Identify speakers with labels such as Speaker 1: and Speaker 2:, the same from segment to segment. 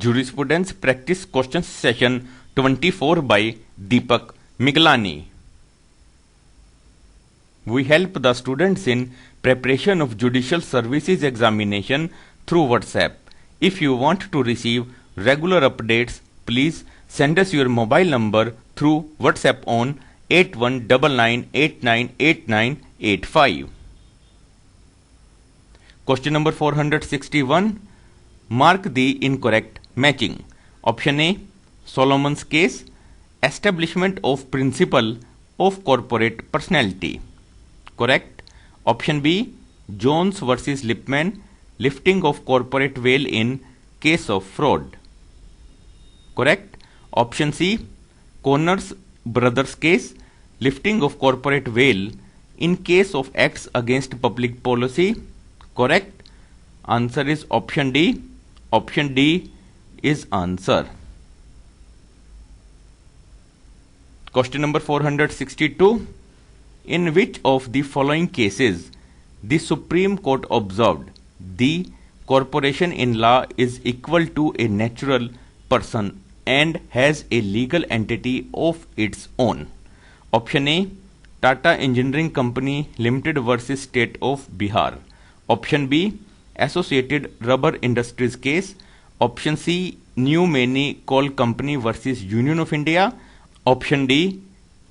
Speaker 1: Jurisprudence Practice Question Session 24 by Deepak Miglani. We help the students in preparation of Judicial Services examination through WhatsApp. If you want to receive regular updates, please send us your mobile number through WhatsApp on 8199898985. Question number 461. Mark the incorrect matching. Option A, Solomon's case, establishment of principle of corporate personality. Correct. Option B, Jones versus Lipman, lifting of corporate veil in case of fraud. Correct. Option C, Connors brothers case, lifting of corporate veil in case of acts against public policy. Correct. Answer is option D. Option D is answer. Question number 462. In which of the following cases the Supreme Court observed the corporation in law is equal to a natural person and has a legal entity of its own? Option A, Tata Engineering Company Limited versus State of Bihar. Option B, Associated Rubber Industries case. Option C, New Mani Coal Company versus Union of India. Option D,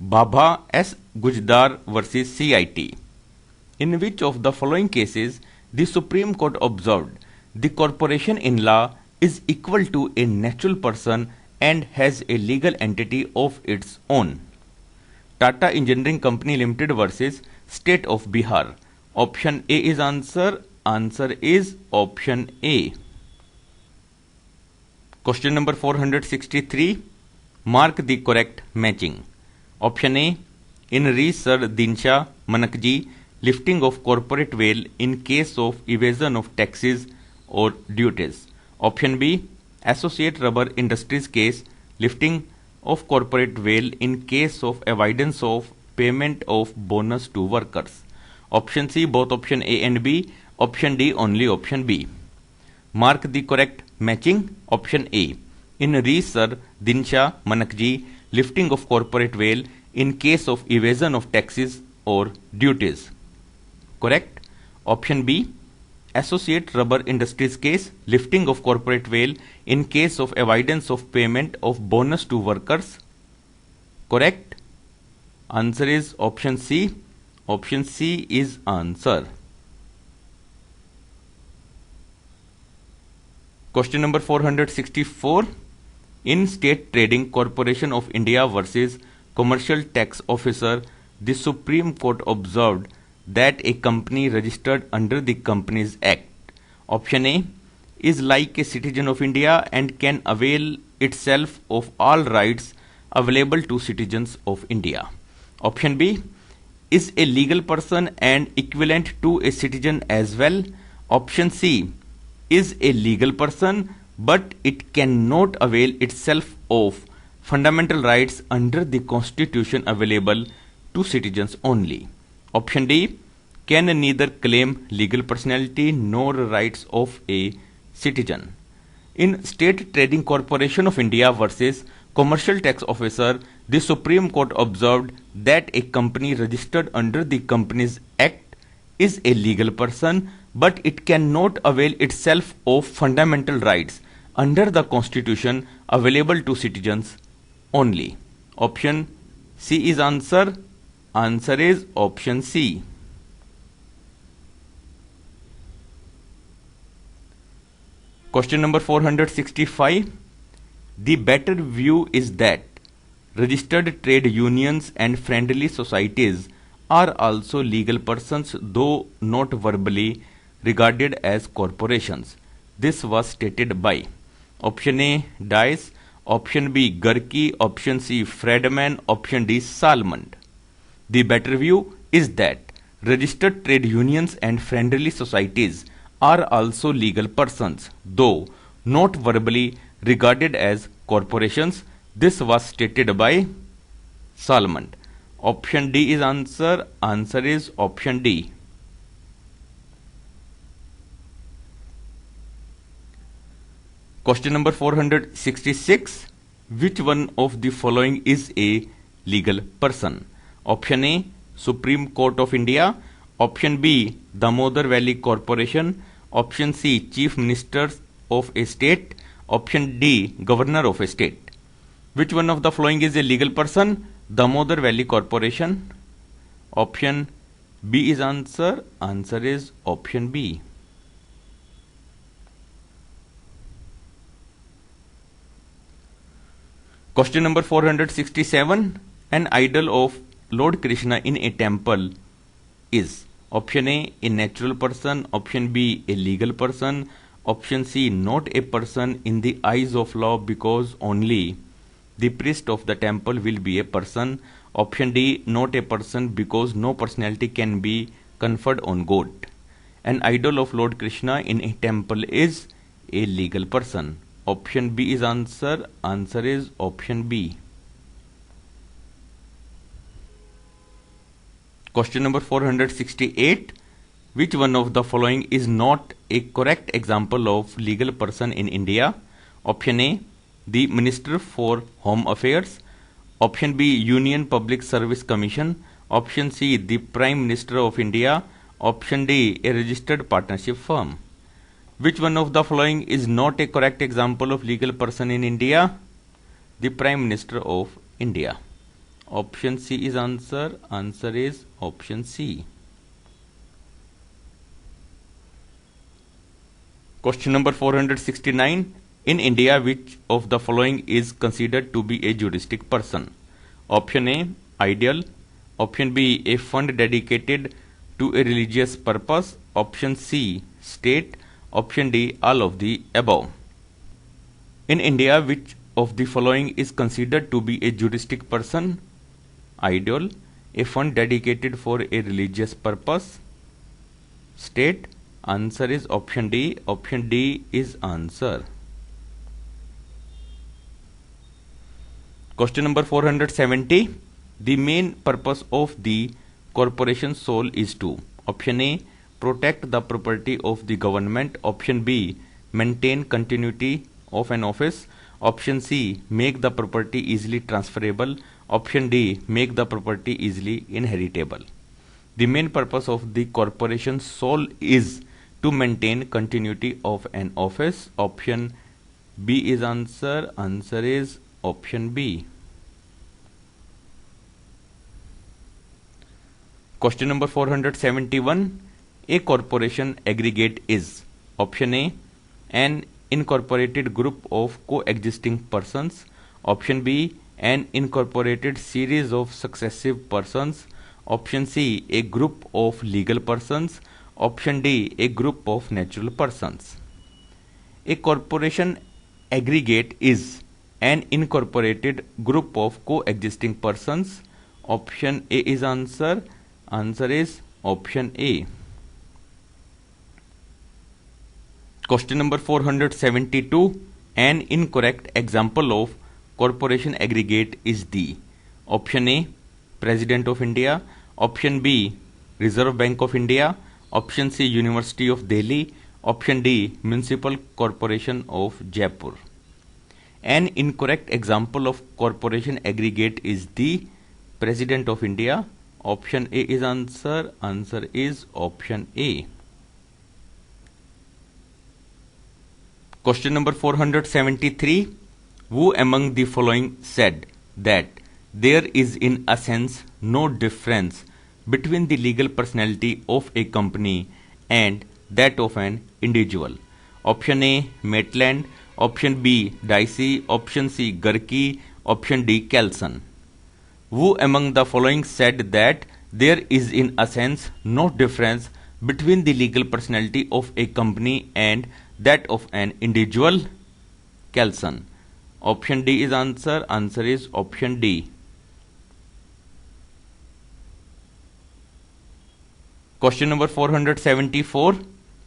Speaker 1: Bhabha S. Gujdar versus CIT. In which of the following cases the Supreme Court observed the corporation in law is equal to a natural person and has a legal entity of its own? Tata Engineering Company Limited versus State of Bihar. Option A is answer. Answer is option A. Question number 463. Mark the correct matching. Option A, in re Sir Dinsha Manakji, lifting of corporate veil in case of evasion of taxes or duties. Option B, Associate Rubber Industries case, lifting of corporate veil in case of avoidance of payment of bonus to workers. Option C, both option A and B. Option D, only option B. Mark the correct matching. Option A, in re Sir Dinsha Manakji, lifting of corporate veil in case of evasion of taxes or duties. Correct. Option B, Associate Rubber Industries case, lifting of corporate veil in case of avoidance of payment of bonus to workers. Correct. Answer is option C. Option C is answer. Question number 464. In State Trading Corporation of India versus Commercial Tax Officer, the Supreme Court observed that a company registered under the Companies Act, option A, is like a citizen of India and can avail itself of all rights available to citizens of India. Option B, is a legal person and equivalent to a citizen as well. Option C, is a legal person but it cannot avail itself of fundamental rights under the Constitution available to citizens only. Option D, can neither claim legal personality nor rights of a citizen. In State Trading Corporation of India versus Commercial Tax Officer, the Supreme Court observed that a company registered under the Companies Act is a legal person, but it cannot avail itself of fundamental rights under the Constitution available to citizens only. Option C is answer. Answer is option C. Question number 465. The better view is that registered trade unions and friendly societies are also legal persons, though not verbally regarded as corporations. This was stated by option A, Dice, option B, Garki, option C, Friedman, option D, Salmond. The better view is that registered trade unions and friendly societies are also legal persons, though not verbally regarded as corporations. This was stated by Salmond. Option D is answer. Answer is option D. Question number 466. Which one of the following is a legal person? Option A, Supreme Court of India. Option B, Damodar Valley Corporation. Option C, Chief Minister of a state. Option D, Governor of a state. Which one of the following is a legal person? Damodar Valley Corporation. Option B is answer. Answer is option B. Question number 467. An idol of Lord Krishna in a temple is option A, a natural person. Option B, a legal person. Option C, not a person in the eyes of law because only the priest of the temple will be a person. Option D, not a person because no personality can be conferred on God. An idol of Lord Krishna in a temple is a legal person. Option B is answer. Answer is option B. Question number 468. Which one of the following is not a correct example of legal person in India? Option A, the Minister for Home Affairs. Option B, Union Public Service Commission. Option C, the Prime Minister of India. Option D, a registered partnership firm. Which one of the following is not a correct example of legal person in India? The Prime Minister of India. Option C is answer. Answer is option C. Question number 469. In India, which of the following is considered to be a juristic person? Option A, ideal. Option B, a fund dedicated to a religious purpose. Option C, state. Option D, all of the above. In India, which of the following is considered to be a juristic person? Ideal, a fund dedicated for a religious purpose. State. Answer is option D. Option D is answer. Question number 470. The main purpose of the corporation sole is to option A, protect the property of the government. Option B, maintain continuity of an office. Option C, make the property easily transferable. Option D, make the property easily inheritable. The main purpose of the corporation sole is to maintain continuity of an office. Option B is answer. Answer is option B. Question number 471. A corporation aggregate is option A, an incorporated group of coexisting persons. Option B, an incorporated series of successive persons. Option C, a group of legal persons. Option D, a group of natural persons. A corporation aggregate is an incorporated group of coexisting persons. Option A is answer. Answer is option A. Question number 472. An incorrect example of corporation aggregate is the option A, President of India. Option B, Reserve Bank of India. Option C, University of Delhi. Option D, Municipal Corporation of Jaipur. An incorrect example of corporation aggregate is the President of India. Option A is answer. Answer is option A. Question number 473. Who among the following said that there is in a sense no difference between the legal personality of a company and that of an individual? Option A, Maitland. Option B, Dicey. Option C, Garkey. Option D, Kelson. Who among the following said that there is in a sense no difference between the legal personality of a company and that of an individual? Kelson. Option D is answer. Answer is option D. Question number 474.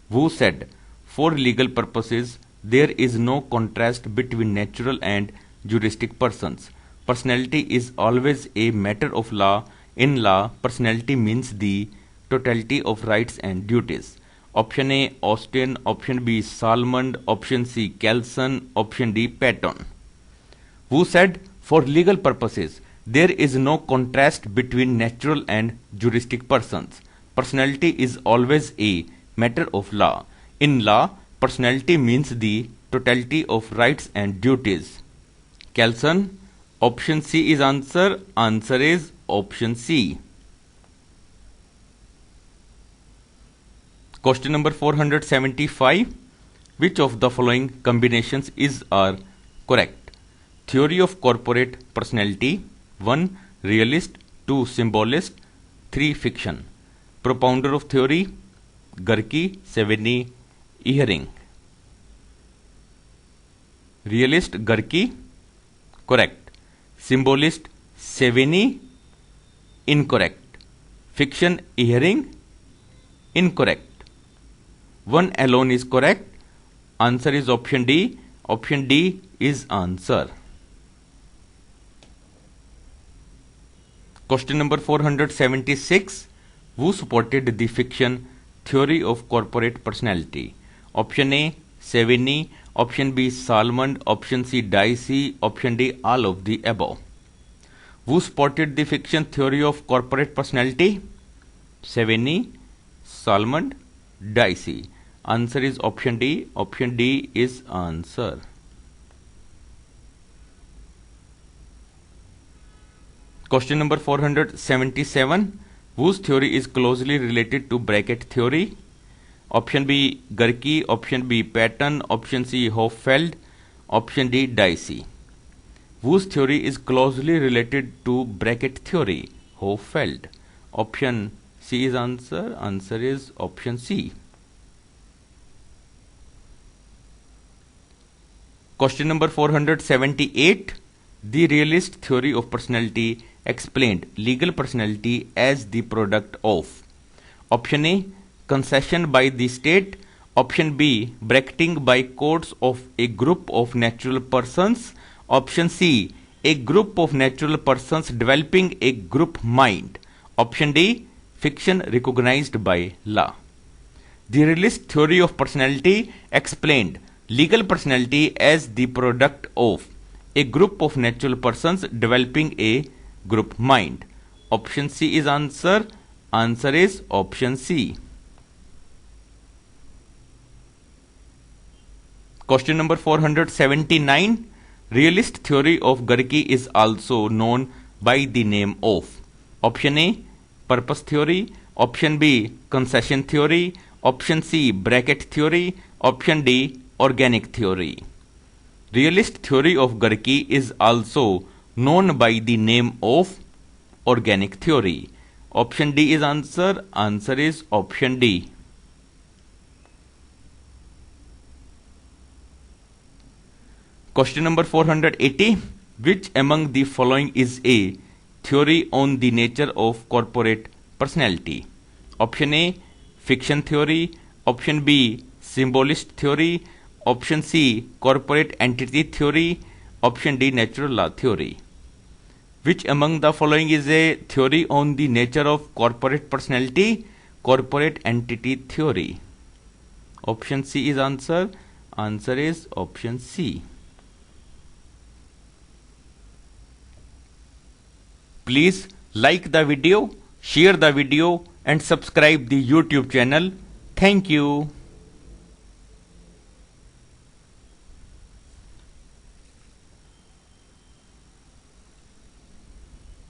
Speaker 1: Who said, for legal purposes, there is no contrast between natural and juristic persons. Personality is always a matter of law. In law, personality means the totality of rights and duties. Option A, Austin. Option B, Salmond. Option C, Kelson. Option D, Patton. Who said, for legal purposes, there is no contrast between natural and juristic persons. Personality is always a matter of law. In law, personality means the totality of rights and duties. Kelson. Option C is answer. Answer is option C. Question number 475. Which of the following combinations is are correct? Theory of corporate personality. 1. Realist. 2. Symbolist. 3. Fiction. Propounder of theory. Garki. Sevigny. Ehring. Realist Garki. Correct. Symbolist Sevigny. Incorrect. Fiction Ehring. Incorrect. One alone is correct. Answer is option D. Option D is answer. Question number 476. Who supported the fiction theory of corporate personality? Option A, Sevigny. Option B, Salmond. Option C, Dicey. Option D, all of the above. Who supported the fiction theory of corporate personality? Sevigny, Salmond, Dicey. Answer is option D. Option D is answer. Question number 477. Whose theory is closely related to bracket theory? Option B, Garki. Option B, Patton. Option C, Hofeld. Option D, Dicey. Whose theory is closely related to bracket theory? Hofeld. Option C is answer. Answer is option C. Question number 478. The realist theory of personality explained legal personality as the product of option A, concession by the state. Option B, bracketing by courts of a group of natural persons. Option C, a group of natural persons developing a group mind. Option D, fiction recognized by law. The realist theory of personality explained legal personality as the product of a group of natural persons developing a group mind. Option C is answer. Answer is option C. Question number 479. Realist theory of Garki is also known by the name of option A, purpose theory. Option B, concession theory. Option C, bracket theory. Option D, organic theory. Realist theory of Garki is also known by the name of organic theory. Option D is answer. Answer is option D. Question number 480. Which among the following is a theory on the nature of corporate personality? Option A, fiction theory. Option B, symbolist theory. Option C, corporate entity theory. Option D, natural law theory. Which among the following is a theory on the nature of corporate personality? Corporate entity theory. Option C is answer. Answer is option C. Please like the video, share the video and subscribe the YouTube channel. Thank you.